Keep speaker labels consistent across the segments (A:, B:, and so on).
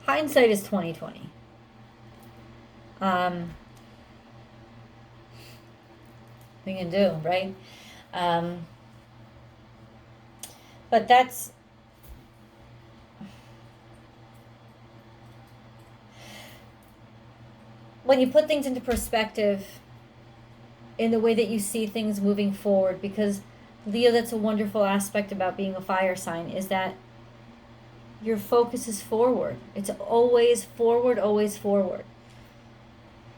A: hindsight is 2020. We can do, right? Um, but that's when you put things into perspective in the way that you see things moving forward, because Leo, that's a wonderful aspect about being a fire sign, is that your focus is forward. It's always forward, always forward.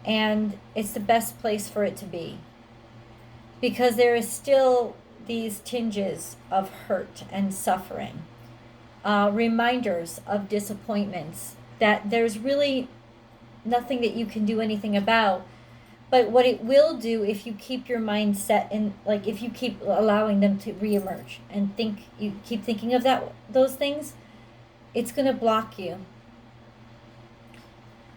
A: And it's the best place for it to be. Because there is still these tinges of hurt and suffering, reminders of disappointments that there's really nothing that you can do anything about. But what it will do, if you keep your mind set in, like if you keep allowing them to reemerge and you keep thinking of those things, it's going to block you.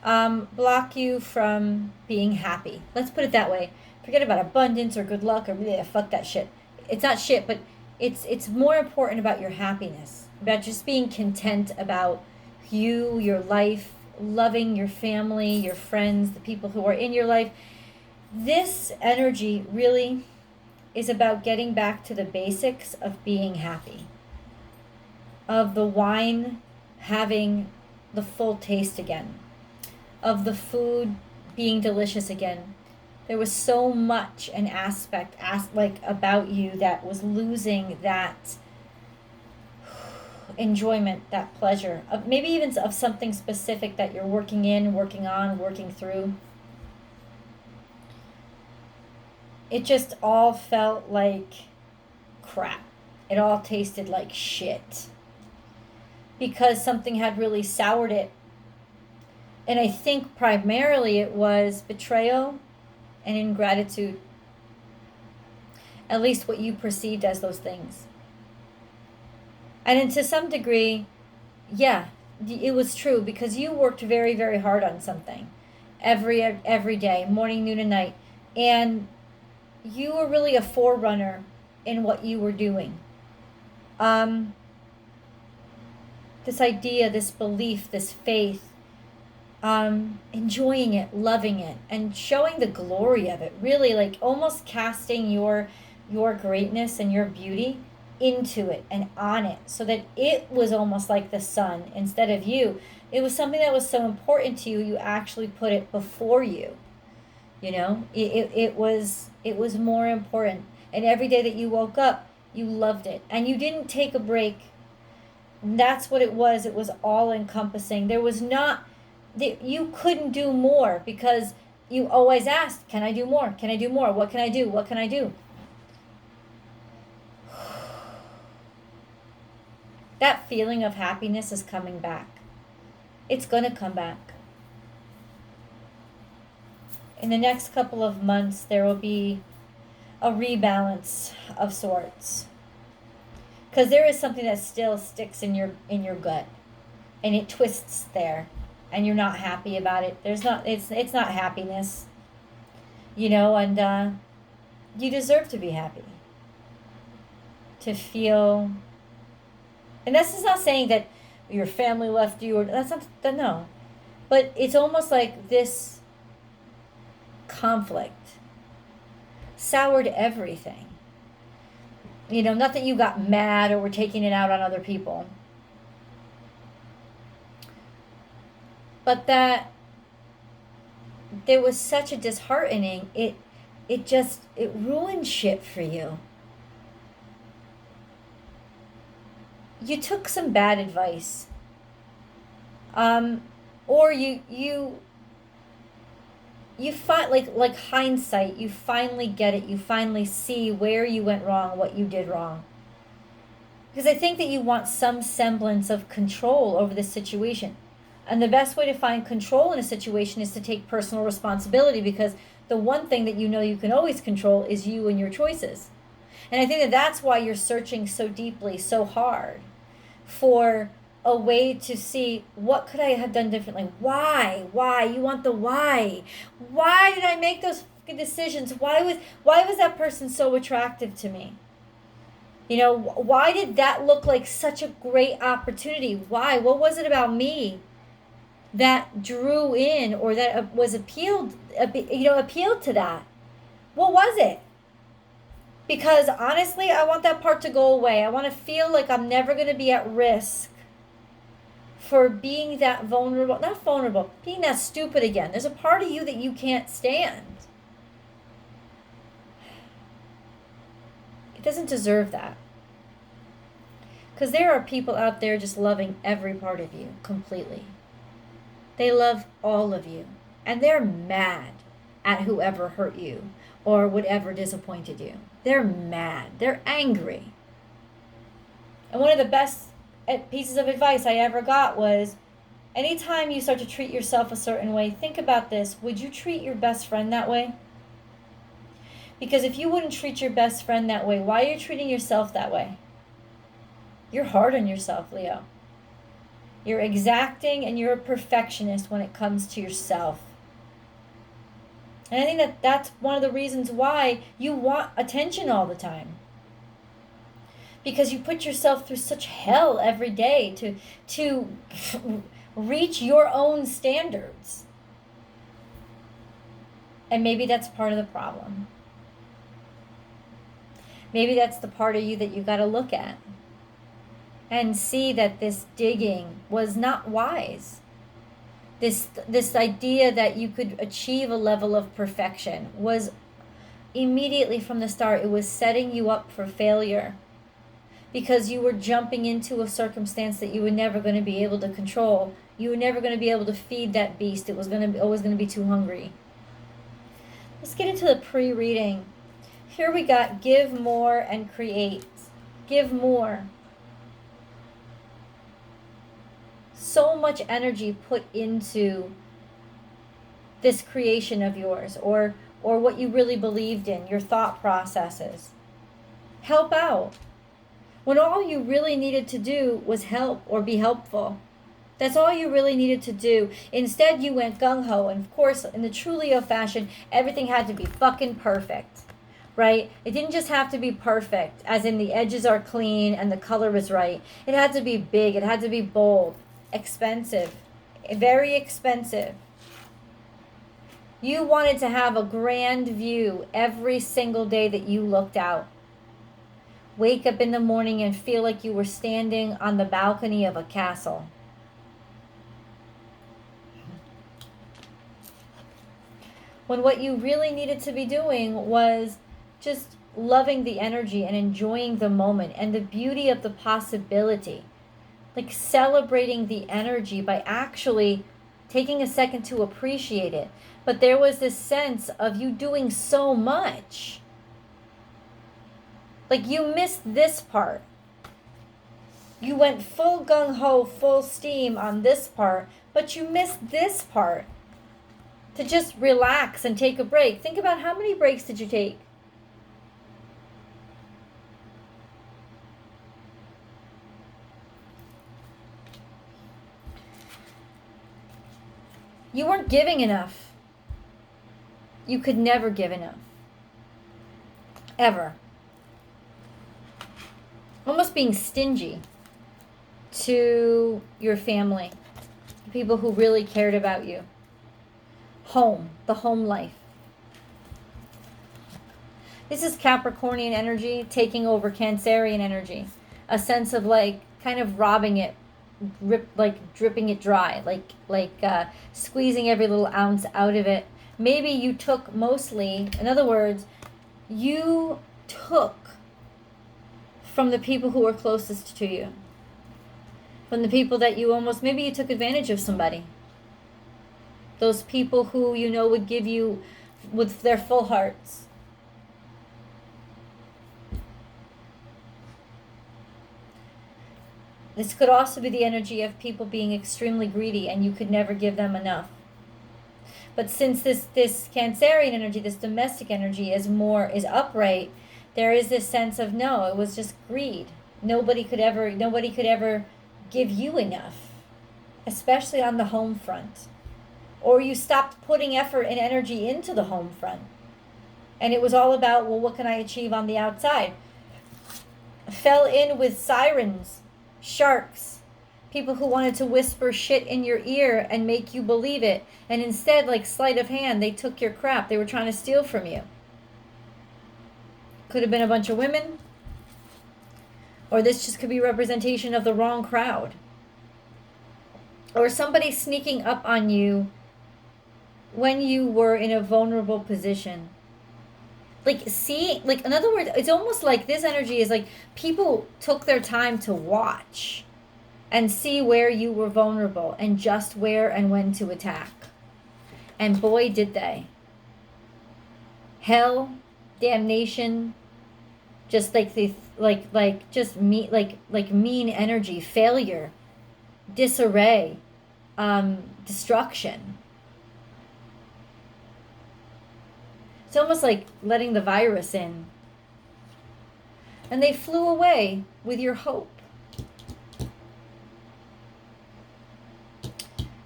A: Block you from being happy. Let's put it that way. Forget about abundance or good luck or fuck that shit. It's not shit, but it's more important about your happiness, about just being content about you, your life, loving your family, your friends, the people who are in your life. This energy really is about getting back to the basics of being happy, of the wine having the full taste again, of the food being delicious again. There was so much an aspect like about you that was losing that enjoyment, that pleasure, of maybe even of something specific that you're working on, working through. It just all felt like crap. It all tasted like shit. Because something had really soured it. And I think primarily it was betrayal and ingratitude. At least what you perceived as those things. And to some degree, yeah, it was true because you worked very, very hard on something every day, morning, noon, and night. And you were really a forerunner in what you were doing. This idea, this belief, this faith, enjoying it, loving it, and showing the glory of it, really like almost casting your greatness and your beauty into it and on it, so that it was almost like the sun instead of you. It was something that was so important to you, you actually put it before you. It was more important. And every day that you woke up, you loved it. And you didn't take a break. That's what it was. It was all encompassing. There was not, you couldn't do more because you always asked, can I do more? Can I do more? What can I do? What can I do? That feeling of happiness is coming back. It's going to come back. In the next couple of months, there will be a rebalance of sorts. Because there is something that still sticks in your gut. And it twists there. And you're not happy about it. It's not happiness. And you deserve to be happy. To feel. And this is not saying that your family left you, or that's not, no. But it's almost like this conflict soured everything. Not that you got mad or were taking it out on other people, but that there was such a disheartening, it ruined shit for you. You took some bad advice, or you find like hindsight, you finally get it. You finally see where you went wrong, what you did wrong. Because I think that you want some semblance of control over this situation. And the best way to find control in a situation is to take personal responsibility, because the one thing that you can always control is you and your choices. And I think that that's why you're searching so deeply, so hard for a way to see, what could I have done differently? Why? You want the why. Why did I make those decisions? Why was that person so attractive to me? You know, why did that look like such a great opportunity? Why? What was it about me that drew in, or that was appealed to that? What was it? Because honestly, I want that part to go away. I want to feel like I'm never going to be at risk for being that vulnerable, not vulnerable, being that stupid again. There's a part of you that you can't stand. It doesn't deserve that. Because there are people out there just loving every part of you completely. They love all of you. And they're mad at whoever hurt you or whatever disappointed you. They're mad. They're angry. And one of the best pieces of advice I ever got was, anytime you start to treat yourself a certain way, think about this. Would you treat your best friend that way? Because if you wouldn't treat your best friend that way, why are you treating yourself that way? You're hard on yourself, Leo. You're exacting and you're a perfectionist when it comes to yourself. And I think that's one of the reasons why you want attention all the time. Because you put yourself through such hell every day to reach your own standards. And maybe that's part of the problem. Maybe that's the part of you that you got to look at and see that this digging was not wise. This idea that you could achieve a level of perfection was immediately from the start, it was setting you up for failure, because you were jumping into a circumstance that you were never going to be able to control. You were never going to be able to feed that beast. It was always going to be too hungry. Let's get into the pre-reading. Here we got give more and create. Give more. So much energy put into this creation of yours, or what you really believed in, your thought processes. Help out. When all you really needed to do was help or be helpful. That's all you really needed to do. Instead, you went gung-ho. And of course, in the true Leo fashion, everything had to be fucking perfect. Right? It didn't just have to be perfect, as in the edges are clean and the color is right. It had to be big. It had to be bold. Expensive. Very expensive. You wanted to have a grand view every single day that you looked out. Wake up in the morning and feel like you were standing on the balcony of a castle. When what you really needed to be doing was just loving the energy and enjoying the moment and the beauty of the possibility. Like celebrating the energy by actually taking a second to appreciate it. But there was this sense of you doing so much. Like you missed this part. You went full gung-ho, full steam on this part, but you missed this part. To just relax and take a break. Think about how many breaks did you take? You weren't giving enough. You could never give enough. Ever. Almost being stingy to your family, the people who really cared about you. Home, the home life. This is Capricornian energy taking over Cancerian energy. A sense of like kind of robbing it, dripping it dry, like squeezing every little ounce out of it. Maybe you took mostly, in other words, you took from the people who were closest to you. From the people that you maybe you took advantage of somebody. Those people who you know would give you with their full hearts. This could also be the energy of people being extremely greedy and you could never give them enough. But since this Cancerian energy, this domestic energy is upright, there is this sense of no, it was just greed. Nobody could ever give you enough, especially on the home front. Or you stopped putting effort and energy into the home front. And it was all about, well, what can I achieve on the outside? fell in with sirens, sharks, people who wanted to whisper shit in your ear and make you believe it. And instead, like sleight of hand, they took your crap. They were trying to steal from you. Could have been a bunch of women. Or this just could be representation of the wrong crowd. Or somebody sneaking up on you when you were in a vulnerable position. Like, see, like, in other words, it's almost like this energy is like people took their time to watch and see where you were vulnerable and just where and when to attack. And boy, did they. Hell, damnation, just like the just mean energy, failure, disarray, destruction. It's almost like letting the virus in. And they flew away with your hope.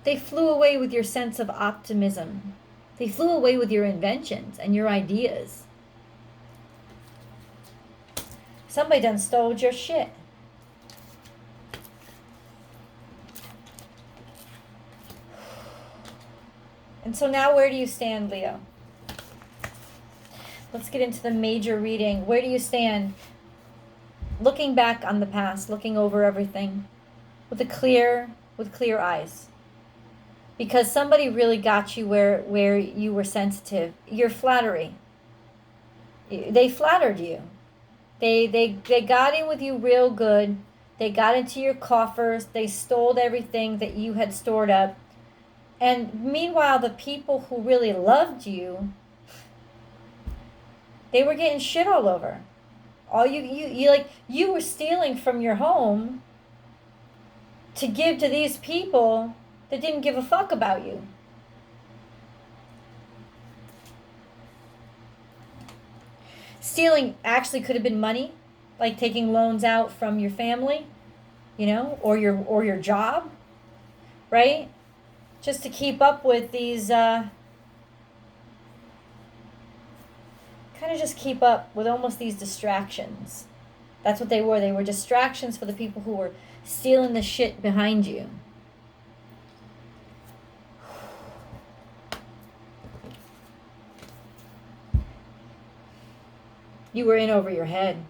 A: They flew away with your sense of optimism. They flew away with your inventions and your ideas. Somebody done stole your shit. And so now where do you stand, Leo? Let's get into the major reading. Where do you stand? Looking back on the past, looking over everything with clear eyes. Because somebody really got you where you were sensitive. Your flattery. They flattered you. They got in with you real good. They got into your coffers. They stole everything that you had stored up. And meanwhile, the people who really loved you, they were getting shit all over. All you were stealing from your home to give to these people that didn't give a fuck about you. Stealing actually could have been money, like taking loans out from your family, or your job, right? Just to keep up with these, kind of just keep up with almost these distractions. That's what they were. They were distractions for the people who were stealing the shit behind you. You were in over your head.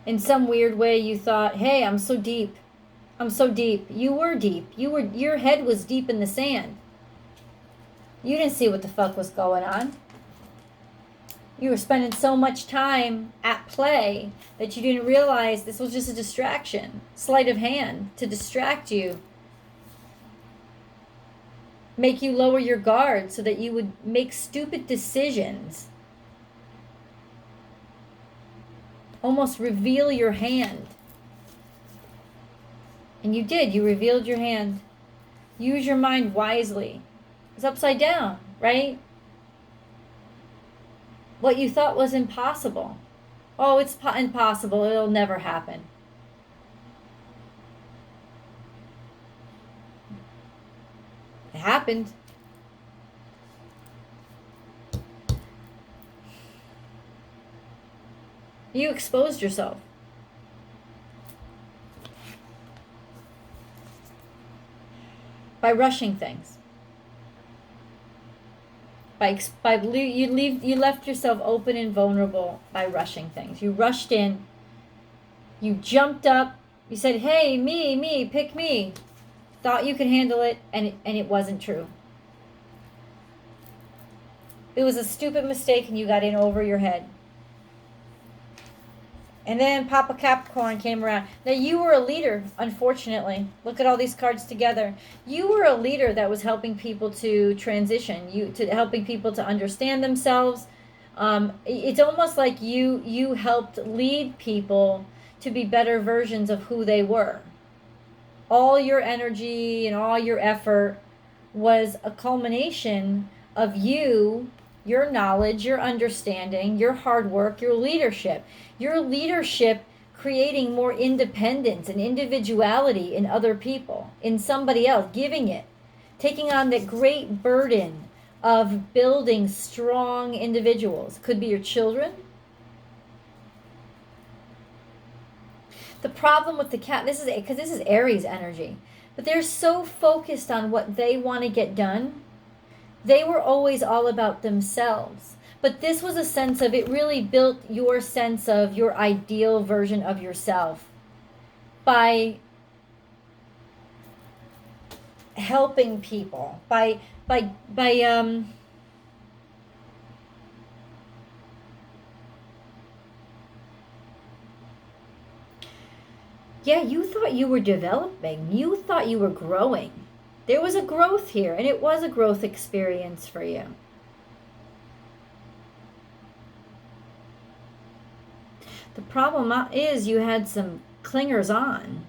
A: In some weird way, you thought, hey, I'm so deep. I'm so deep. You were deep. Your head was deep in the sand. You didn't see what the fuck was going on. You were spending so much time at play that you didn't realize this was just a distraction. Sleight of hand to distract you. Make you lower your guard so that you would make stupid decisions. Almost reveal your hand. And you did. You revealed your hand. Use your mind wisely. It's upside down, right? What you thought was impossible. Oh, it's impossible. It'll never happen. It happened. You exposed yourself. By rushing things. You left yourself open and vulnerable by rushing things. You rushed in. You jumped up. You said, "Hey, me, pick me." Thought you could handle it, and it wasn't true. It was a stupid mistake, and you got in over your head. And then Papa Capricorn came around. Now, you were a leader, unfortunately. Look at all these cards together. You were a leader that was helping people to transition, helping people to understand themselves. It's almost like you helped lead people to be better versions of who they were. All your energy and all your effort was a culmination of you, your knowledge, your understanding, your hard work, your leadership. Your leadership creating more independence and individuality in other people, in somebody else, giving it. Taking on that great burden of building strong individuals. Could be your children. The problem with the cat, this is because this is Aries energy, but they're so focused on what they want to get done. They were always all about themselves. But this was a sense of, it really built your sense of your ideal version of yourself by helping people, by yeah, you thought you were developing. You thought you were growing. There was a growth here, and it was a growth experience for you. The problem is you had some clingers on.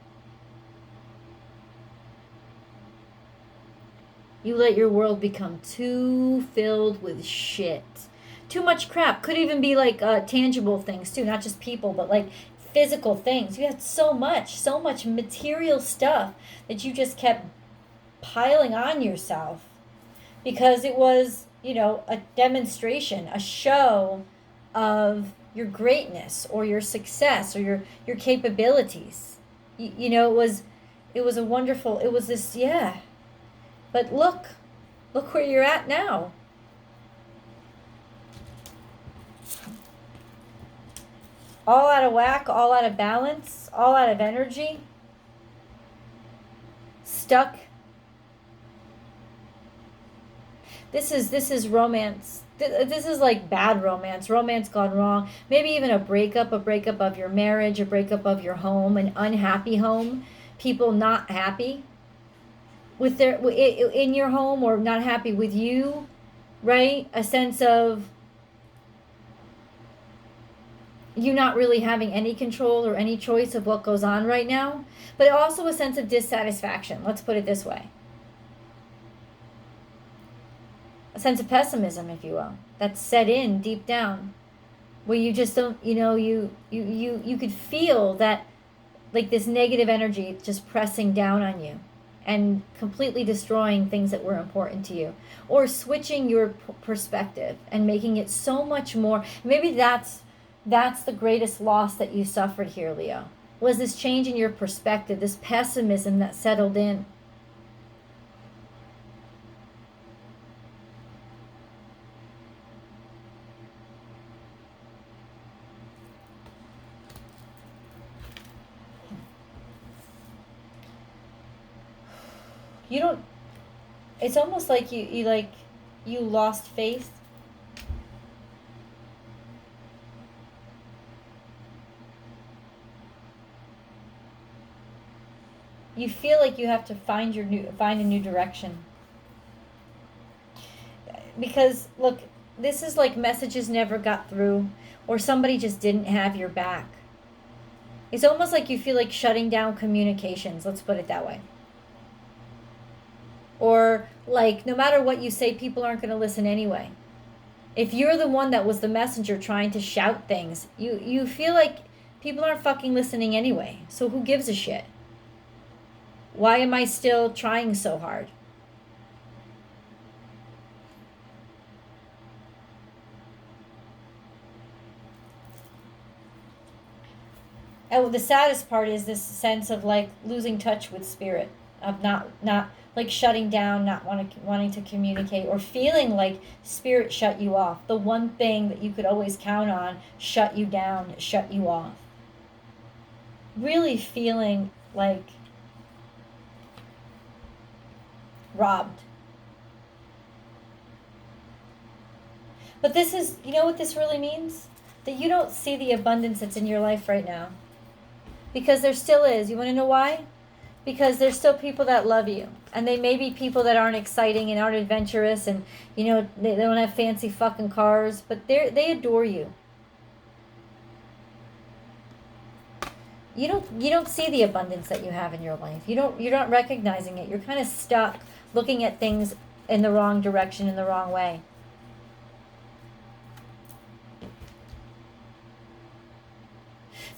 A: You let your world become too filled with shit. Too much crap. Could even be like tangible things too, not just people, but like physical things. You had so much material stuff that you just kept piling on yourself because it was, a demonstration, a show of your greatness or your success or your capabilities. It was a wonderful, it was this, yeah. But look where you're at now. All out of whack, all out of balance, all out of energy. Stuck. This is romance. This is like bad romance gone wrong. Maybe even a breakup of your marriage, a breakup of your home, an unhappy home, people not happy with in your home or not happy with you, right? A sense of you not really having any control or any choice of what goes on right now, but also a sense of dissatisfaction. Let's put it this way. A sense of pessimism, if you will, that's set in deep down, where you just don't, you could feel that, like this negative energy just pressing down on you and completely destroying things that were important to you, or switching your perspective and making it so much more. Maybe that's the greatest loss that you suffered here, Leo, was this change in your perspective, this pessimism that settled in. It's almost like you lost faith. You feel like you have to find a new direction. Because look, this is like messages never got through, or somebody just didn't have your back. It's almost like you feel like shutting down communications, let's put it that way. Or like no matter what you say, people aren't going to listen anyway. If you're the one that was the messenger trying to shout things, you feel like people aren't fucking listening anyway. So who gives a shit? Why am I still trying so hard? And the saddest part is this sense of like losing touch with spirit, of not like shutting down, not wanting to communicate, or feeling like spirit shut you off. The one thing that you could always count on shut you down, shut you off. Really feeling like robbed. But this is, you know what this really means? That you don't see the abundance that's in your life right now. Because there still is. You want to know why? Because there's still people that love you. And they may be people that aren't exciting and aren't adventurous and, they don't have fancy fucking cars, but they adore you. You don't see the abundance that you have in your life. You're not recognizing it. You're kind of stuck looking at things in the wrong direction, in the wrong way.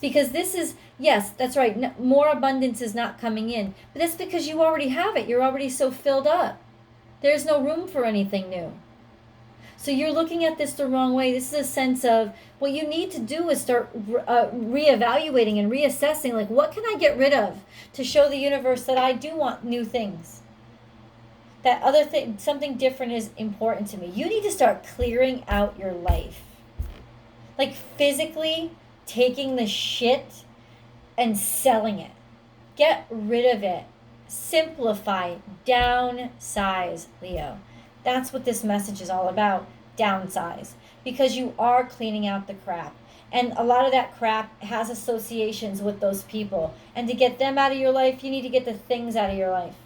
A: Because this is, yes, that's right, no, more abundance is not coming in. But that's because you already have it. You're already so filled up. There's no room for anything new. So you're looking at this the wrong way. This is a sense of what you need to do is start reevaluating and reassessing, like, what can I get rid of to show the universe that I do want new things? That other thing, something different is important to me. You need to start clearing out your life. Like physically taking the shit and selling it. Get rid of it. Simplify. Downsize, Leo. That's what this message is all about. Downsize. Because you are cleaning out the crap. And a lot of that crap has associations with those people. And to get them out of your life, you need to get the things out of your life.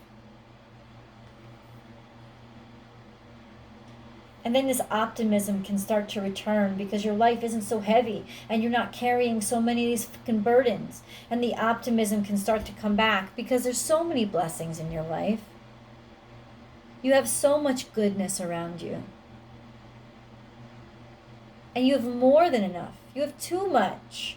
A: And then this optimism can start to return because your life isn't so heavy and you're not carrying so many of these fucking burdens. And the optimism can start to come back because there's so many blessings in your life. You have so much goodness around you. And you have more than enough. You have too much.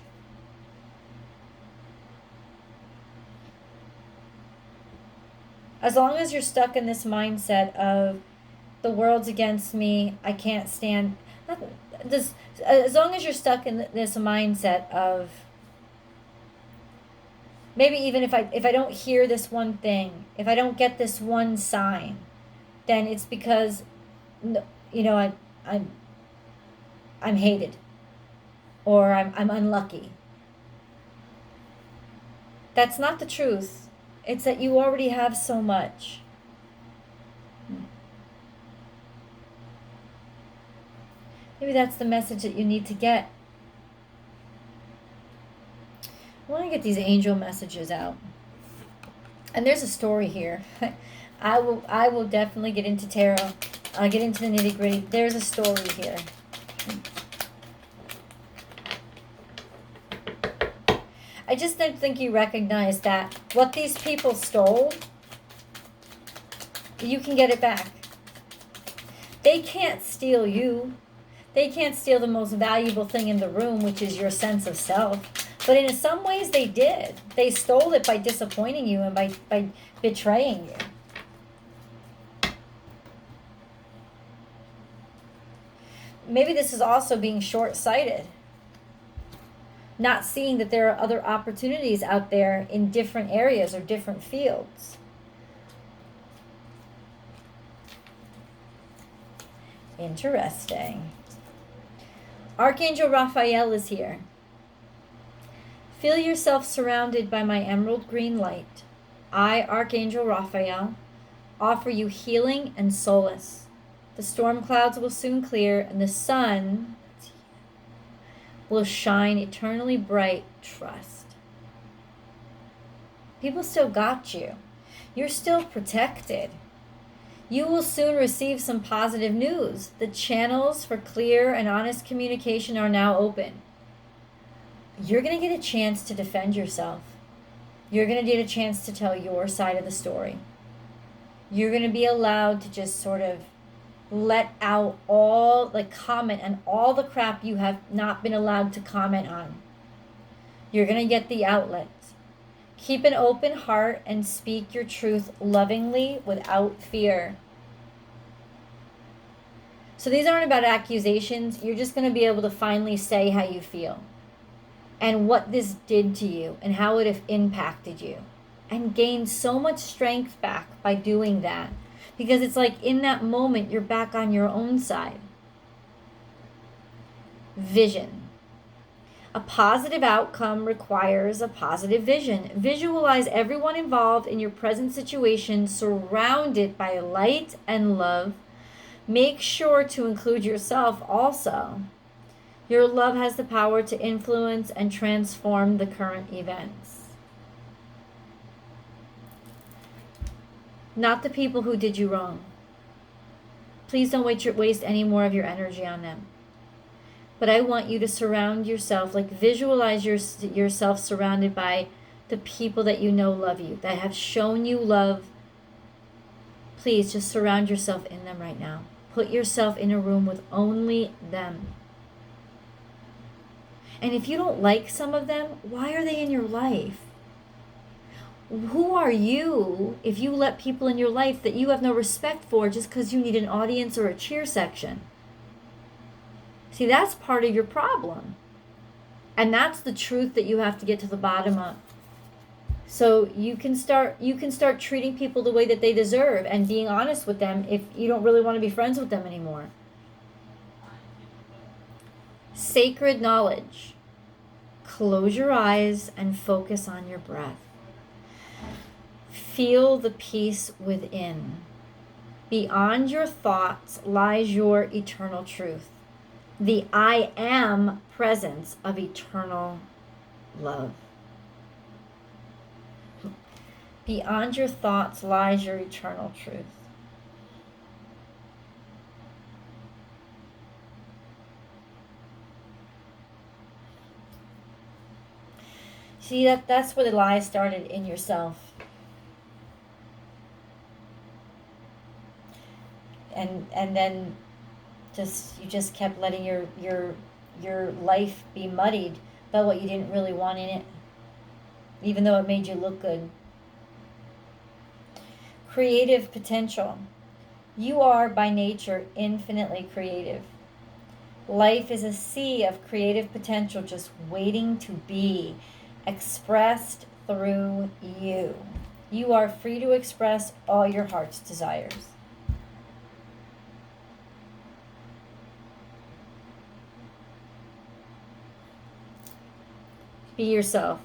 A: As long as you're stuck in this mindset of the world's against me, I can't stand this, as long as you're stuck in this mindset of maybe even if I don't hear this one thing, if I don't get this one sign, then it's because I'm hated or I'm unlucky. That's not the truth. It's that you already have so much. Maybe that's the message that you need to get. I want to get these angel messages out. And there's a story here. I will definitely get into tarot. I'll get into the nitty-gritty. There's a story here. I just don't think you recognize that what these people stole, you can get it back. They can't steal you. They can't steal the most valuable thing in the room, which is your sense of self. But in some ways they did. They stole it by disappointing you and by betraying you. Maybe this is also being short-sighted. Not seeing that there are other opportunities out there in different areas or different fields. Interesting. Archangel Raphael is here. Feel yourself surrounded by my emerald green light. I, Archangel Raphael, offer you healing and solace. The storm clouds will soon clear and the sun will shine eternally bright. Trust. People still got you. You're still protected. You will soon receive some positive news. The channels for clear and honest communication are now open. You're going to get a chance to defend yourself. You're going to get a chance to tell your side of the story. You're going to be allowed to just sort of let out comment on all the crap you have not been allowed to comment on. You're going to get the outlet. Keep an open heart and speak your truth lovingly without fear. So these aren't about accusations. You're just going to be able to finally say how you feel and what this did to you and how it have impacted you, and gain so much strength back by doing that, because it's like in that moment you're back on your own side. Vision. A positive outcome requires a positive vision. Visualize everyone involved in your present situation surrounded by light and love. Make sure to include yourself also. Your love has the power to influence and transform the current events. Not the people who did you wrong. Please don't waste any more of your energy on them. But I want you to surround yourself, visualize yourself surrounded by the people that you know love you, that have shown you love. Please just surround yourself in them right now. Put yourself in a room with only them. And if you don't like some of them, why are they in your life? Who are you if you let people in your life that you have no respect for just because you need an audience or a cheer section? See, that's part of your problem. And that's the truth that you have to get to the bottom of. So you can start treating people the way that they deserve and being honest with them if you don't really want to be friends with them anymore. Sacred knowledge. Close your eyes and focus on your breath. Feel the peace within. Beyond your thoughts lies your eternal truth. The I am presence of eternal love. Beyond your thoughts lies your eternal truth. See, that's where the lie started, in yourself. And then you just kept letting your life be muddied by what you didn't really want in it, even though it made you look good. Creative potential. You are by nature infinitely creative. Life is a sea of creative potential just waiting to be expressed through you. You are free to express all your heart's desires. Be yourself.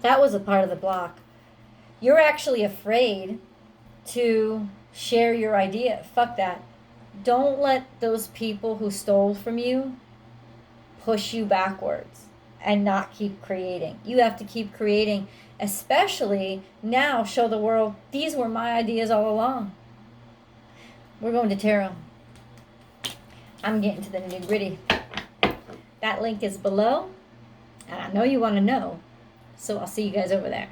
A: That was a part of the block. You're actually afraid to share your idea. Fuck that. Don't let those people who stole from you push you backwards and not keep creating. You have to keep creating, especially now. Show the world, these were my ideas all along. We're going to tarot. I'm getting to the nitty-gritty. That link is below, and I know you want to know, so I'll see you guys over there.